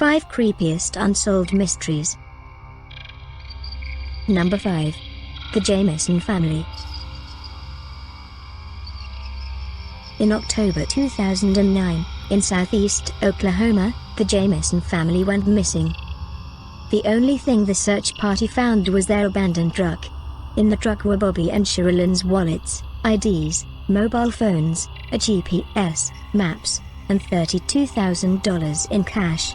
5 Creepiest Unsolved Mysteries. Number 5. The Jamison Family. In October 2009, in southeast Oklahoma, the Jamison family went missing. The only thing the search party found was their abandoned truck. In the truck were Bobby and Sherilyn's wallets, IDs, mobile phones, a GPS, maps, and $32,000 in cash.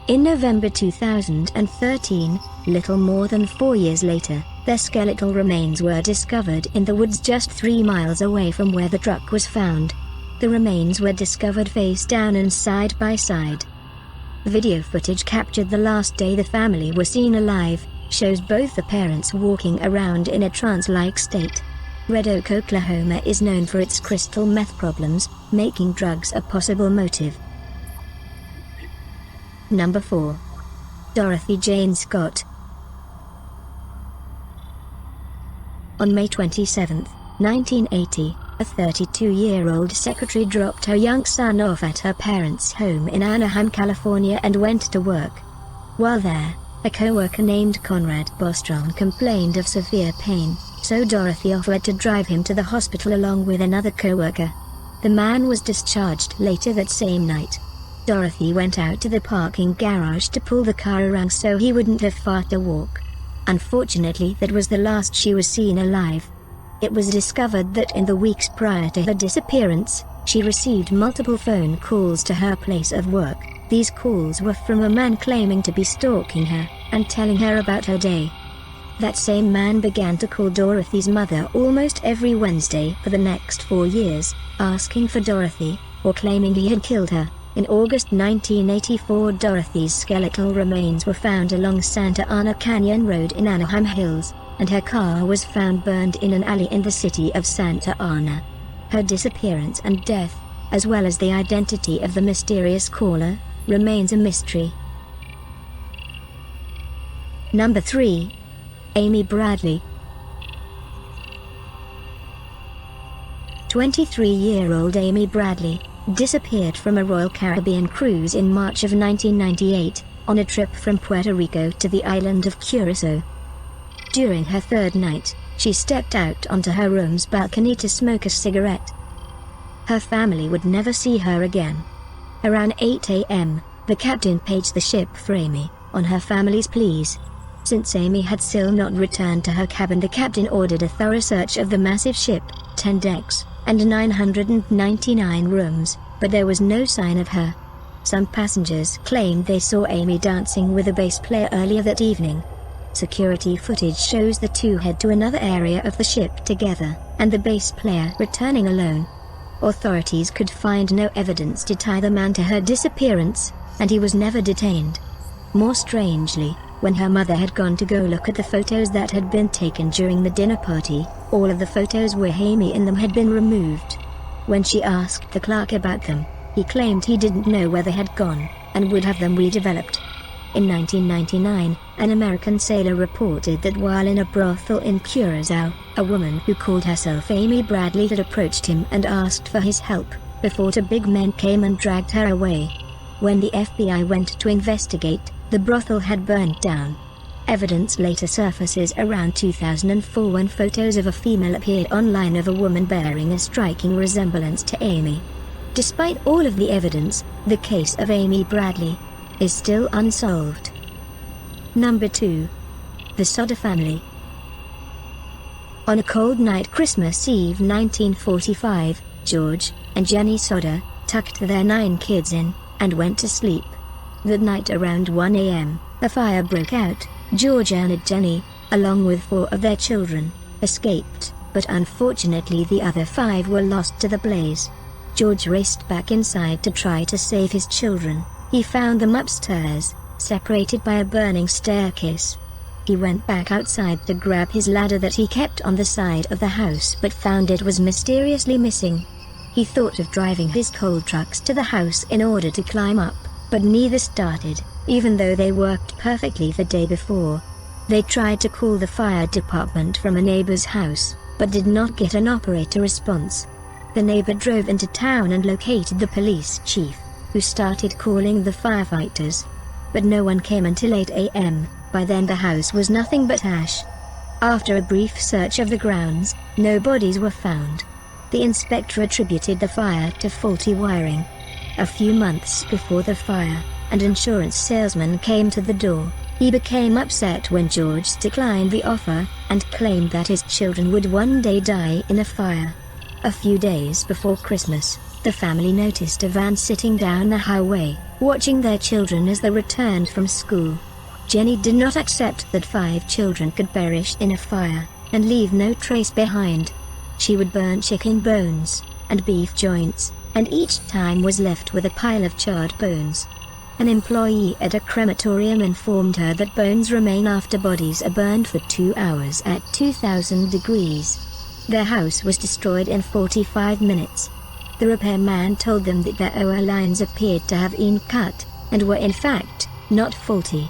In November 2013, little more than 4 years later, their skeletal remains were discovered in the woods just 3 miles away from where the truck was found. The remains were discovered face down and side by side. Video footage captured the last day the family were seen alive, shows both the parents walking around in a trance-like state. Red Oak, Oklahoma is known for its crystal meth problems, making drugs a possible motive. Number 4. Dorothy Jane Scott. On May 27, 1980, a 32-year-old secretary dropped her young son off at her parents' home in Anaheim, California and went to work. While there, a co-worker named Conrad Bostrom complained of severe pain, so Dorothy offered to drive him to the hospital along with another co-worker. The man was discharged later that same night. Dorothy went out to the parking garage to pull the car around so he wouldn't have far to walk. Unfortunately, that was the last she was seen alive. It was discovered that in the weeks prior to her disappearance, she received multiple phone calls to her place of work. These calls were from a man claiming to be stalking her and telling her about her day. That same man began to call Dorothy's mother almost every Wednesday for the next 4 years, asking for Dorothy, or claiming he had killed her. In August 1984, Dorothy's skeletal remains were found along Santa Ana Canyon Road in Anaheim Hills, and her car was found burned in an alley in the city of Santa Ana. Her disappearance and death, as well as the identity of the mysterious caller, remains a mystery. Number 3. Amy Bradley. 23-year-old Amy Bradley disappeared from a Royal Caribbean cruise in March of 1998, on a trip from Puerto Rico to the island of Curacao. During her third night, she stepped out onto her room's balcony to smoke a cigarette. Her family would never see her again. Around 8 a.m., the captain paged the ship for Amy, on her family's pleas. Since Amy had still not returned to her cabin, the captain ordered a thorough search of the massive ship, 10 decks, and 999 rooms, but there was no sign of her. Some passengers claimed they saw Amy dancing with a bass player earlier that evening. Security footage shows the two head to another area of the ship together, and the bass player returning alone. Authorities could find no evidence to tie the man to her disappearance, and he was never detained. More strangely, when her mother had gone to go look at the photos that had been taken during the dinner party, all of the photos where Amy in them had been removed. When she asked the clerk about them, he claimed he didn't know where they had gone, and would have them redeveloped. In 1999, an American sailor reported that while in a brothel in Curacao, a woman who called herself Amy Bradley had approached him and asked for his help, before two big men came and dragged her away. When the FBI went to investigate, the brothel had burned down. Evidence later surfaces around 2004 when photos of a female appeared online of a woman bearing a striking resemblance to Amy. Despite all of the evidence, the case of Amy Bradley is still unsolved. Number 2. The Sodder Family. On a cold night Christmas Eve 1945, George and Jenny Sodder tucked their 9 kids in and went to sleep. That night around 1 a.m., a fire broke out. George and Jenny, along with 4 of their children, escaped, but unfortunately the other 5 were lost to the blaze. George raced back inside to try to save his children. He found them upstairs, separated by a burning staircase. He went back outside to grab his ladder that he kept on the side of the house but found it was mysteriously missing. He thought of driving his coal trucks to the house in order to climb up, but neither started, even though they worked perfectly the day before. They tried to call the fire department from a neighbor's house, but did not get an operator response. The neighbor drove into town and located the police chief. who started calling the firefighters. But no one came until 8 a.m. By then the house was nothing but ash. After a brief search of the grounds, no bodies were found. The inspector attributed the fire to faulty wiring. A few months before the fire, an insurance salesman came to the door. He became upset when George declined the offer, and claimed that his children would one day die in a fire. A few days before Christmas, the family noticed a van sitting down the highway, watching their children as they returned from school. Jenny did not accept that 5 children could perish in a fire, and leave no trace behind. She would burn chicken bones, and beef joints, and each time was left with a pile of charred bones. An employee at a crematorium informed her that bones remain after bodies are burned for 2 hours at 2000 degrees. Their house was destroyed in 45 minutes. The repairman told them that their oil lines appeared to have been cut, and were in fact not faulty.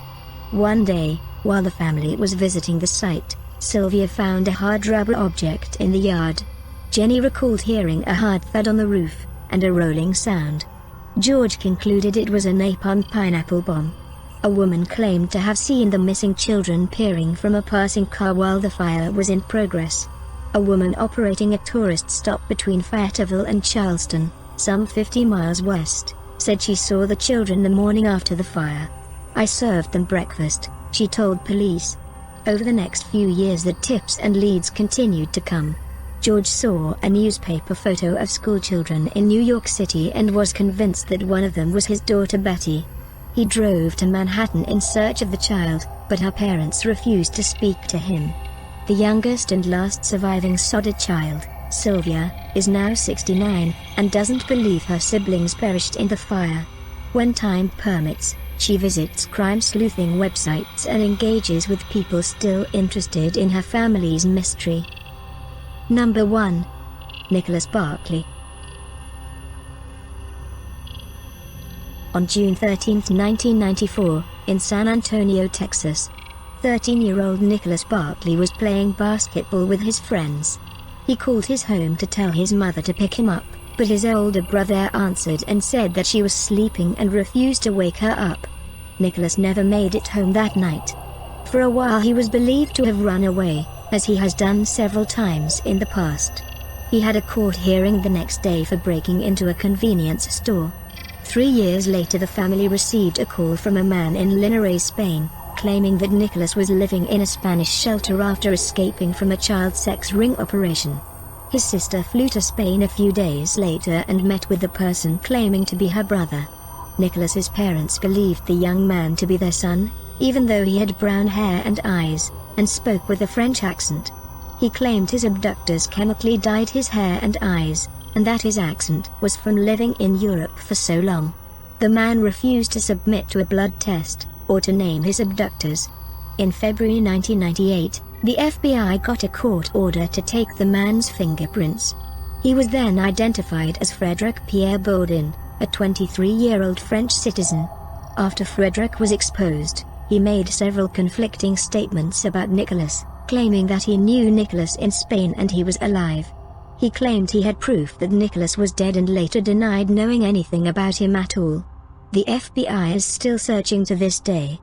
One day, while the family was visiting the site, Sylvia found a hard rubber object in the yard. Jenny recalled hearing a hard thud on the roof, and a rolling sound. George concluded it was a napalm pineapple bomb. A woman claimed to have seen the missing children peering from a passing car while the fire was in progress. A woman operating a tourist stop between Fayetteville and Charleston, some 50 miles west, said she saw the children the morning after the fire. "I served them breakfast," she told police. Over the next few years the tips and leads continued to come. George saw a newspaper photo of schoolchildren in New York City and was convinced that one of them was his daughter Betty. He drove to Manhattan in search of the child, but her parents refused to speak to him. The youngest and last surviving Sodder child, Sylvia, is now 69, and doesn't believe her siblings perished in the fire. When time permits, she visits crime-sleuthing websites and engages with people still interested in her family's mystery. Number 1. Nicholas Barclay. On June 13, 1994, in San Antonio, Texas, 13-year-old Nicholas Barclay was playing basketball with his friends. He called his home to tell his mother to pick him up, but his older brother answered and said that she was sleeping and refused to wake her up. Nicholas never made it home that night. For a while he was believed to have run away, as he has done several times in the past. He had a court hearing the next day for breaking into a convenience store. 3 years later the family received a call from a man in Linares, Spain, claiming that Nicholas was living in a Spanish shelter after escaping from a child sex ring operation. His sister flew to Spain a few days later and met with the person claiming to be her brother. Nicholas's parents believed the young man to be their son, even though he had brown hair and eyes, and spoke with a French accent. He claimed his abductors chemically dyed his hair and eyes, and that his accent was from living in Europe for so long. The man refused to submit to a blood test, or to name his abductors. In February 1998, the FBI got a court order to take the man's fingerprints. He was then identified as Frédéric Pierre Baudin, a 23-year-old French citizen. After Frédéric was exposed, he made several conflicting statements about Nicholas, claiming that he knew Nicholas in Spain and he was alive. He claimed he had proof that Nicholas was dead and later denied knowing anything about him at all. The FBI is still searching to this day,